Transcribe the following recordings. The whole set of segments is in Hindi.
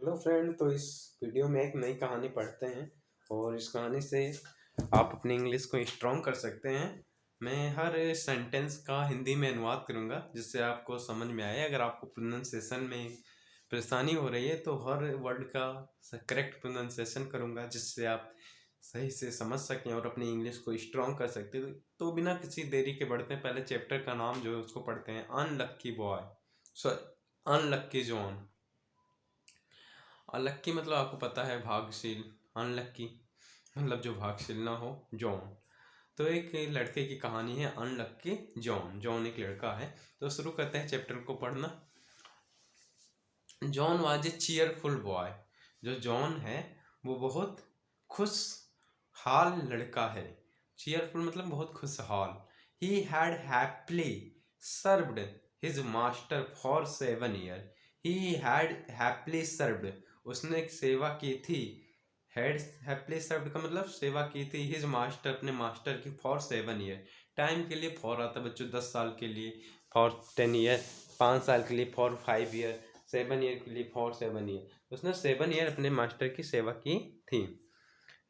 Hello friend. तो इस वीडियो में एक नई कहानी पढ़ते हैं और इस कहानी से आप अपनी इंग्लिश को स्ट्रॉन्ग कर सकते हैं। मैं हर सेंटेंस का हिंदी में अनुवाद करूंगा जिससे आपको समझ में आए। अगर आपको प्रोनाउंसिएशन में परेशानी हो रही है तो हर वर्ड का करेक्ट प्रोनाउंसिएशन करूंगा जिससे आप सही से समझ सकें और अपनी इंग्लिश को स्ट्रॉन्ग कर सकते हैं। तो बिना किसी देरी के बढ़ते हैं। पहले चैप्टर का नाम जो है उसको पढ़ते हैं, unlucky boy, sorry unlucky John. अलक्की मतलब आपको पता है भाग्यशील, अनलक्की मतलब जो भाग्यशील ना हो, जॉन। तो एक लड़के की कहानी है, अनलक्की जॉन। जॉन एक लड़का है। तो शुरू करते हैं चैप्टर को पढ़ना। John was a cheerful boy. जो जॉन है वो बहुत खुश हाल लड़का है। चीयरफुल मतलब बहुत खुशहाल। He had happily served his master for 7 year. He had happily served, उसने एक सेवा की थी। हैड हैप्पीली सर्व्ड का मतलब सेवा की थी हिज मास्टर, अपने मास्टर की, फॉर 7 ईयर। टाइम के लिए फॉर आता है बच्चों, 10 साल के लिए फॉर 10 ईयर, 5 साल के लिए फॉर 5 ईयर, 7 ईयर के लिए फॉर 7 ईयर। उसने 7 ईयर अपने मास्टर की सेवा की थी।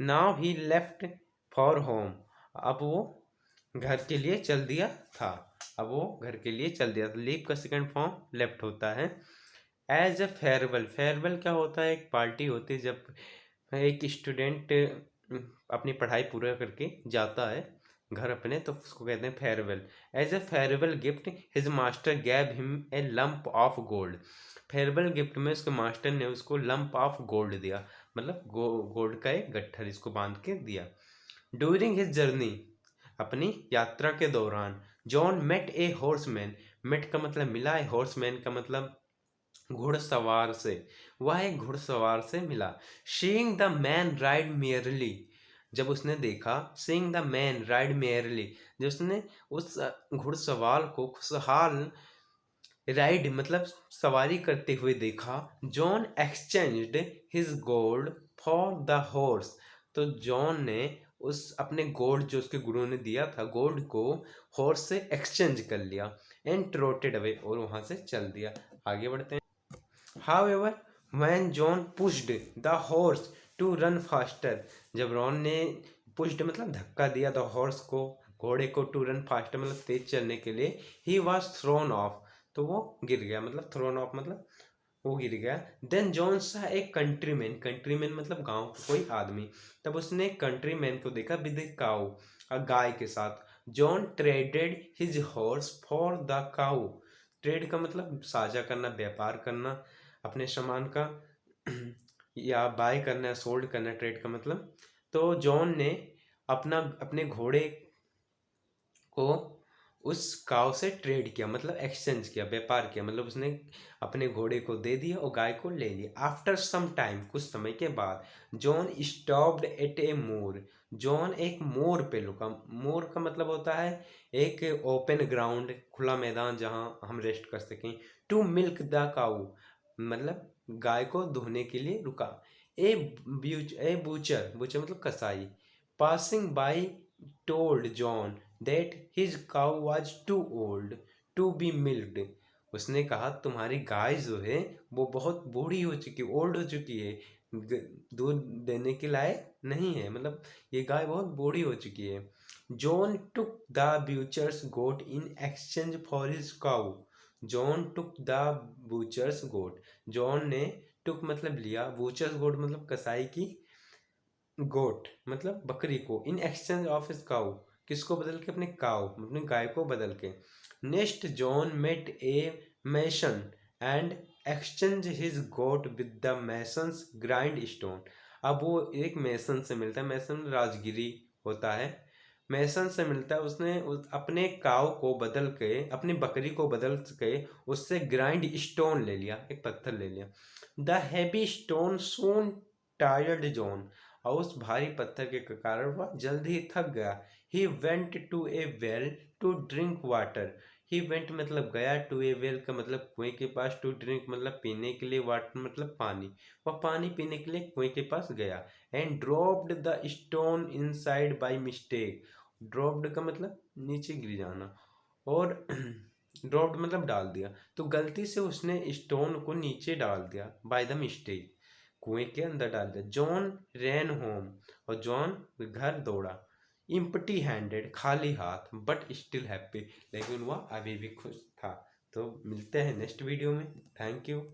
Now he left for home. अब वो घर के लिए चल दिया था। अब वो घर के लिए चल दिया था। लीव का सेकंड फॉर्म लेफ्ट होता है। एज अ फेयरवेल, फेयरवेल क्या होता है? एक पार्टी होती है जब एक स्टूडेंट अपनी पढ़ाई पूरा करके जाता है घर अपने, तो उसको कहते हैं farewell. As a farewell gift his master gave him a lump of gold. Farewell gift में उसके मास्टर ने उसको लंप ऑफ गोल्ड दिया, मतलब गोल्ड का एक गट्ठर इसको बांध के दिया। ड्यूरिंग हिज जर्नी, अपनी यात्रा के दौरान, जॉन मेट ए हॉर्समैन। मेट का मतलब मिला, ए हॉर्समैन का मतलब घुड़सवार से। वह एक घुड़सवार से मिला। Seeing the man ride merely, जब उसने देखा, seeing the man ride merely, जब उसने उस घुड़सवार को खुशहाल राइड मतलब सवारी करते हुए देखा, John exchanged his gold for the horse. तो जॉन ने उस अपने गोल्ड जो उसके गुरु ने दिया था, गोल्ड को हॉर्स से एक्सचेंज कर लिया। एंड ट्रोटेड अवे, और वहां से चल दिया। आगे बढ़ते हैं। However, when John pushed the horse to run faster, जब रॉन ने पुश्ड मतलब धक्का दिया द हॉर्स को, घोड़े को, टू रन फास्टर मतलब तेज चलने के लिए, ही वॉज थ्रोन ऑफ, तो वो गिर गया, मतलब थ्रोन ऑफ मतलब वो गिर गया। देन जॉन सा एक कंट्रीमैन, कंट्रीमैन मतलब गांव का कोई आदमी, तब उसने कंट्रीमैन को देखा विद काउ, गाय के साथ। John traded his horse for the cow. Trade का मतलब साझा करना, व्यापार करना अपने सामान का, या बाय करना, सोल्ड करना, ट्रेड का मतलब। तो जॉन ने अपने घोड़े को उस काव से ट्रेड किया, मतलब एक्सचेंज किया, व्यापार किया, मतलब उसने अपने घोड़े को दे दिया और गाय को ले लिया। आफ्टर सम टाइम, कुछ समय के बाद, John stopped at A more. John एक मोर पे रुका। मोर का मतलब होता है एक ओपन ग्राउंड, खुला मैदान जहां हम रेस्ट कर सकें। टू मिल्क द काऊ मतलब गाय को दुहने के लिए रुका। ए बूचर, बूचर मतलब कसाई, passing by told John that his cow was too old to be milked। उसने कहा तुम्हारी गाय जो है वो बहुत बूढ़ी हो चुकी, ओल्ड हो चुकी है, दूध देने के लायक नहीं है, मतलब ये गाय बहुत बूढ़ी हो चुकी है। John took the butcher's goat in exchange for his cow। John took the butcher's goat, John ने टुक मतलब लिया, butcher's goat मतलब कसाई की गोट मतलब बकरी को, in exchange of his cow, किसको बदल के? अपने काउ, अपने गाय को बदल के। Next John met a mason and exchange his goat with the mason's grind stone. अब वो एक मैसन से मिलता है, मैसन राजगिरी होता है, मैसन से मिलता है। उसने अपने काव को बदल के, अपनी बकरी को बदल के उससे ग्राइंड स्टोन ले लिया, एक पत्थर ले लिया। The heavy stone soon tired John, और उस भारी पत्थर के कारण वह जल्द ही थक गया। He went to a well to drink water. He went मतलब गया, टू ए वेल का मतलब कुएं के पास, टू ड्रिंक मतलब पीने के लिए, वाटर मतलब पानी, वह पानी पीने के लिए कुएं के पास गया। And dropped the stone inside by mistake. Dropped का मतलब नीचे गिर जाना, और ड्रॉप्ड मतलब डाल दिया, तो गलती से उसने स्टोन को नीचे डाल दिया, बाय द मिस्टेक। कुएं के अंदर डाल दिया। जॉन रैन होम, और जॉन घर दौड़ा। इम्प्टी हैंडेड, खाली हाथ, बट स्टिल हैप्पी, लेकिन वह अभी भी खुश था। तो मिलते हैं नेक्स्ट वीडियो में। Thank you.